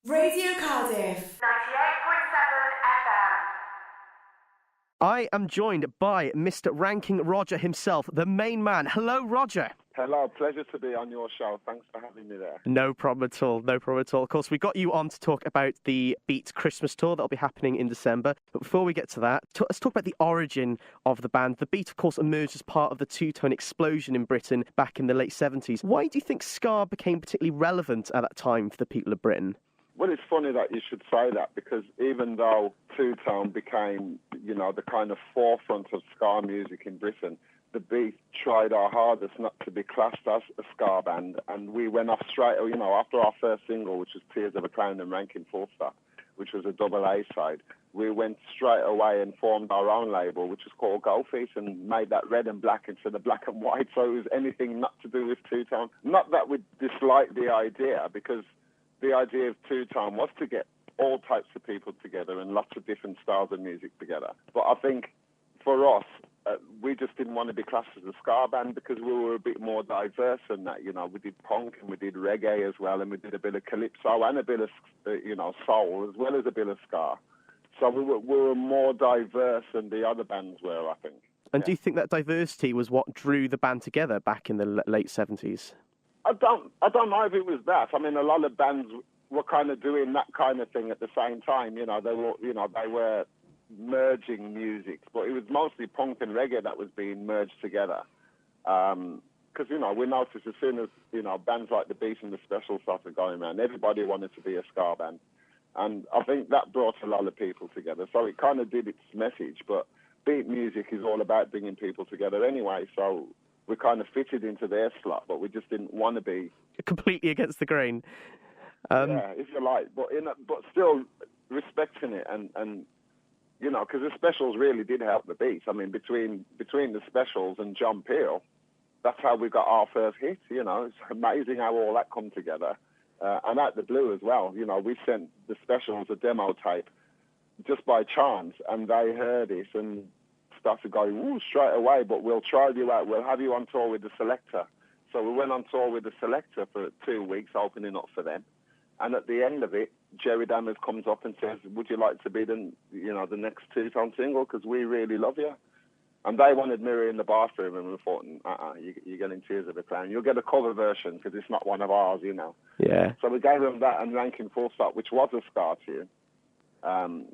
Radio Cardiff. 98.7 FM. I am joined by Mr. Ranking Roger himself, the main man. Hello, Roger. Hello, pleasure to be on your show. Thanks for having me there. No problem at all, no problem at all. Of course, we got you on to talk about the Beat Christmas tour that'll be happening in December. But before we get to that, let's talk about the origin of the band. The Beat, of course, emerged as part of the two-tone explosion in Britain back in the late 70s. Why do you think ska became particularly relevant at that time for the people of Britain? Well, it's funny that you should say that, because even though two-tone became, the kind of forefront of ska music in Britain, the Beat tried our hardest not to be classed as a ska band, and we went off straight, after our first single, which was Tears of a Clown and Ranking Full Stop, which was a double A side, we went straight away and formed our own label, which was called Goldfish, and made that red and black instead of black and white, so it was anything not to do with two-tone. Not that we disliked the idea, because the idea of two-tone was to get all types of people together and lots of different styles of music together. But I think for us, we just didn't want to be classed as a ska band because we were a bit more diverse than that. We did punk and we did reggae as well, and we did a bit of calypso and a bit of, soul, as well as a bit of ska. So we were more diverse than the other bands were, I think. And do you think that diversity was what drew the band together back in the late 70s? I don't know if it was that. I mean, a lot of bands were kind of doing that kind of thing at the same time. They were merging music, but it was mostly punk and reggae that was being merged together. Because we noticed as soon as bands like the Beat and the Specials started going around, everybody wanted to be a ska band, and I think that brought a lot of people together. So it kind of did its message. But beat music is all about bringing people together anyway. So we kind of fitted into their slot, but we just didn't want to be completely against the grain. Yeah, if you like, but still respecting it, and because the Specials really did help the Beat. I mean, between the Specials and John Peel, that's how we got our first hit. It's amazing how all that come together, and out the blue as well. We sent the Specials a demo tape just by chance, and they heard it and started going, ooh, straight away, but we'll try you out. We'll have you on tour with the Selector. So we went on tour with the Selector for 2 weeks, opening up for them. And at the end of it, Jerry Dammers comes up and says, would you like to be the next two-tone single? Because we really love you. And they wanted Mirror in the Bathroom, and we thought, you're getting Tears of a Clown. You'll get a cover version because it's not one of ours, Yeah. So we gave them that and Ranking Full Stop, which was a ska tune.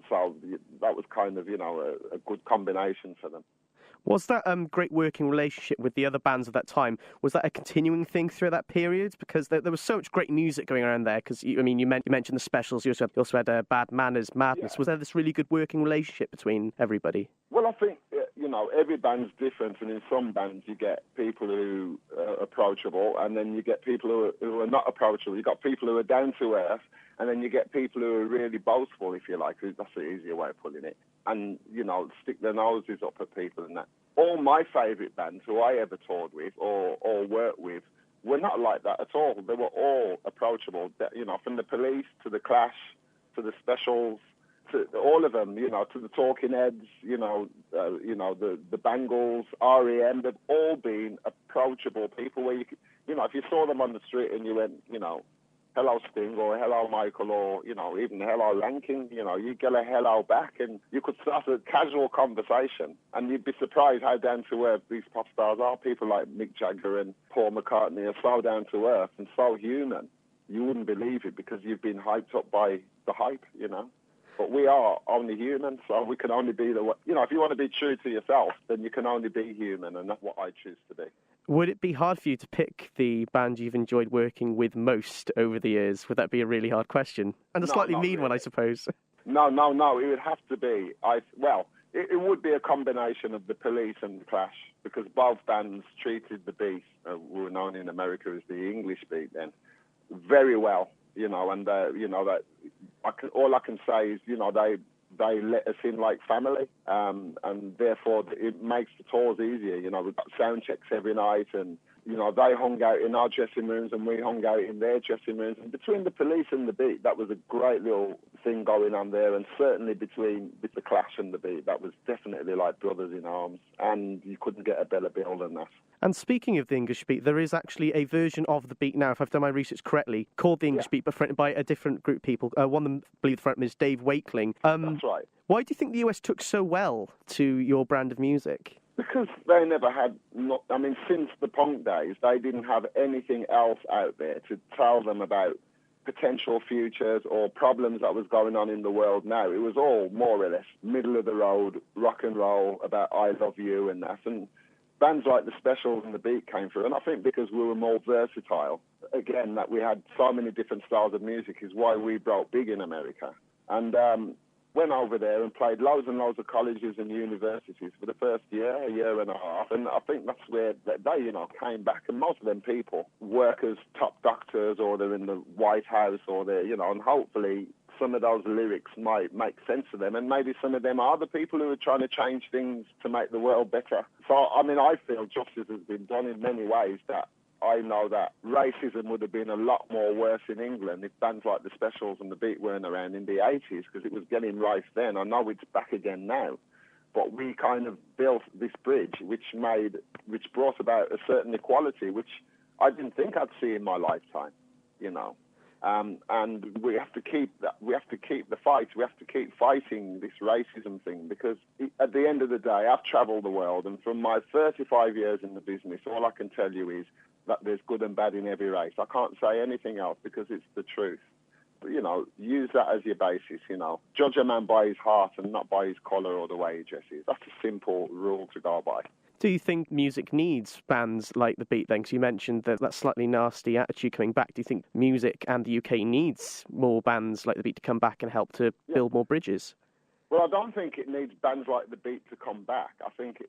So that was kind of, a good combination for them. Was that great working relationship with the other bands of that time, was that a continuing thing through that period? Because there was so much great music going around there. Because, you mentioned the Specials, you also had Bad Manners, Madness. Yeah. Was there this really good working relationship between everybody? Well, I think, every band's different. And in some bands, you get people who are approachable, and then you get people who are not approachable. You got people who are down to earth, and then you get people who are really boastful, if you like. That's the easier way of putting it. And, stick their noses up at people and that. All my favourite bands who I ever toured with or worked with were not like that at all. They were all approachable, from the Police to the Clash to the Specials, to all of them, to the Talking Heads, the Bangles, REM. They've all been approachable people where if you saw them on the street and you went, hello Sting, or hello Michael, or, even hello Ranking, you get a hello back, and you could start a casual conversation, and you'd be surprised how down to earth these pop stars are. People like Mick Jagger and Paul McCartney are so down to earth and so human. You wouldn't believe it because you've been hyped up by the hype, But we are only human, so we can only be if you want to be true to yourself, then you can only be human, and that's what I choose to be. Would it be hard for you to pick the band you've enjoyed working with most over the years? Would that be a really hard question? And a slightly mean one, I suppose. No. It would have to be. It would be a combination of the Police and the Clash, because both bands treated the Beat, who were known in America as the English Beat then, very well. And all I can say is, they let us in like family, and therefore it makes the tours easier. We've got sound checks every night, and you know, they hung out in our dressing rooms and we hung out in their dressing rooms. And between the Police and the Beat, that was a great little thing going on there. And certainly between the Clash and the Beat, that was definitely like brothers in arms. And you couldn't get a better bill than that. And speaking of the English Beat, there is actually a version of the Beat now, if I've done my research correctly, called the English Beat, but fronted by a different group of people. One of them, I believe the frontman is Dave Wakeling. That's right. Why do you think the US took so well to your brand of music? Because they never had, since the punk days, they didn't have anything else out there to tell them about potential futures or problems that was going on in the world now. It was all more or less middle of the road, rock and roll about I love you and that. And bands like the Specials and the Beat came through. And I think because we were more versatile, again, that we had so many different styles of music is why we broke big in America. And went over there and played loads and loads of colleges and universities for the first year, a year and a half. And I think that's where they, you know, came back. And most of them people work as top doctors or they're in the White House or they're, you know, and hopefully some of those lyrics might make sense to them. And maybe some of them are the people who are trying to change things to make the world better. So, I mean, I feel justice has been done in many ways that I know that racism would have been a lot more worse in England if bands like the Specials and the Beat weren't around in the 80s, because it was getting rife then. I know it's back again now, but we kind of built this bridge which brought about a certain equality which I didn't think I'd see in my lifetime, you know. And we have to keep that. We have to keep the fight. We have to keep fighting this racism thing, because at the end of the day, I've travelled the world, and from my 35 years in the business, all I can tell you is that there's good and bad in every race. I can't say anything else because it's the truth. But, you know, use that as your basis, you know. Judge a man by his heart and not by his collar or the way he dresses. That's a simple rule to go by. Do you think music needs bands like the Beat then? Because you mentioned that slightly nasty attitude coming back. Do you think music and the UK needs more bands like the Beat to come back and help to build more bridges? Well, I don't think it needs bands like the Beat to come back. I think,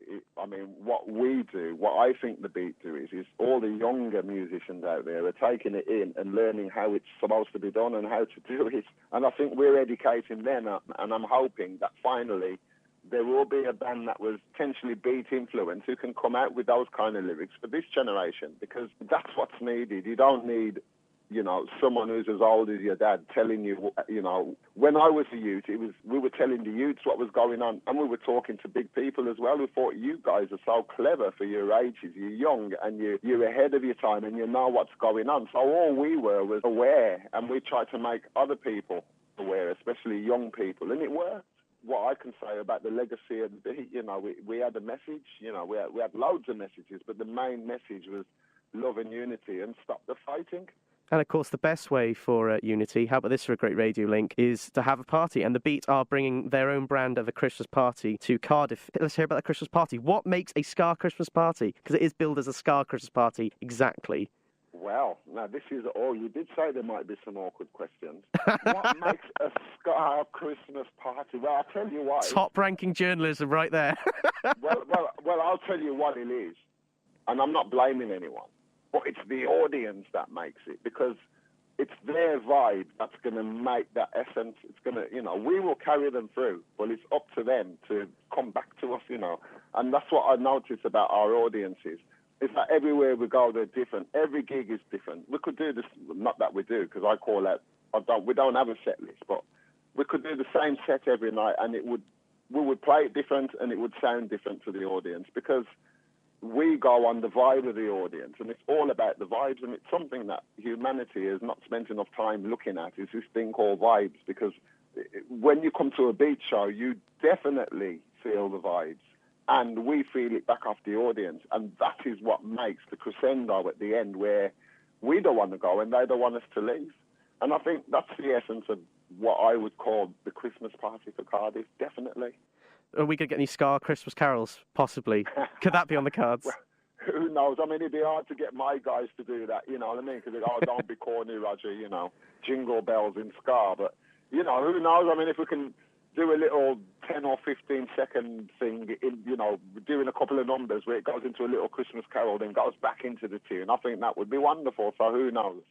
what we do, what I think the Beat do is all the younger musicians out there are taking it in and learning how it's supposed to be done and how to do it. And I think we're educating them, and I'm hoping that finally there will be a band that was potentially Beat influenced who can come out with those kind of lyrics for this generation, because that's what's needed. You don't need, you know, someone who's as old as your dad telling you, you know, when I was a youth, we were telling the youths what was going on, and we were talking to big people as well who thought, you guys are so clever for your ages, you're young and you're ahead of your time and you know what's going on. So all we were was aware, and we tried to make other people aware, especially young people, and it worked. What I can say about the legacy of the Beat, you know, we had a message, you know, we had loads of messages, but the main message was love and unity and stop the fighting. And of course, the best way for unity, how about this for a great radio link, is to have a party. And the Beat are bringing their own brand of a Christmas party to Cardiff. Let's hear about the Christmas party. What makes a ska Christmas party? Because it is billed as a ska Christmas party, exactly. Well, now this is all. You did say there might be some awkward questions. What makes a ska Christmas party? Well, I'll tell you what. Top-ranking journalism right there. well, I'll tell you what it is. And I'm not blaming anyone. But it's the audience that makes it, because it's their vibe that's going to make that essence. It's going to, you know, we will carry them through, but it's up to them to come back to us, you know. And that's what I notice about our audiences. It's that everywhere we go, they're different. Every gig is different. We could do this, not that we do, because I call out, we don't have a set list, but we could do the same set every night, and we would play it different, and it would sound different to the audience, because we go on the vibe of the audience, and it's all about the vibes, and it's something that humanity has not spent enough time looking at, is this thing called vibes, because when you come to a Beat show, you definitely feel the vibes, and we feel it back off the audience, and that is what makes the crescendo at the end, where we don't want to go and they don't want us to leave. And I think that's the essence of what I would call the Christmas party for Cardiff, definitely. Are we going to get any ska Christmas carols, possibly? Could that be on the cards? Well, who knows? I mean, it'd be hard to get my guys to do that, you know what I mean? Because they go, oh, don't be corny, Roger, you know, jingle bells in ska. But, you know, who knows? I mean, if we can do a little 10 or 15 second thing, you know, doing a couple of numbers where it goes into a little Christmas carol, then goes back into the tune, I think that would be wonderful. So who knows?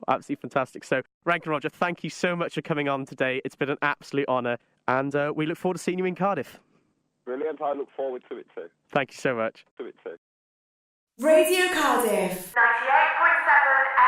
Absolutely fantastic. So, Rankin Roger, thank you so much for coming on today. It's been an absolute honour, and we look forward to seeing you in Cardiff. Brilliant. I look forward to it too. Thank you so much. To it too. Radio Cardiff 98.7 FM.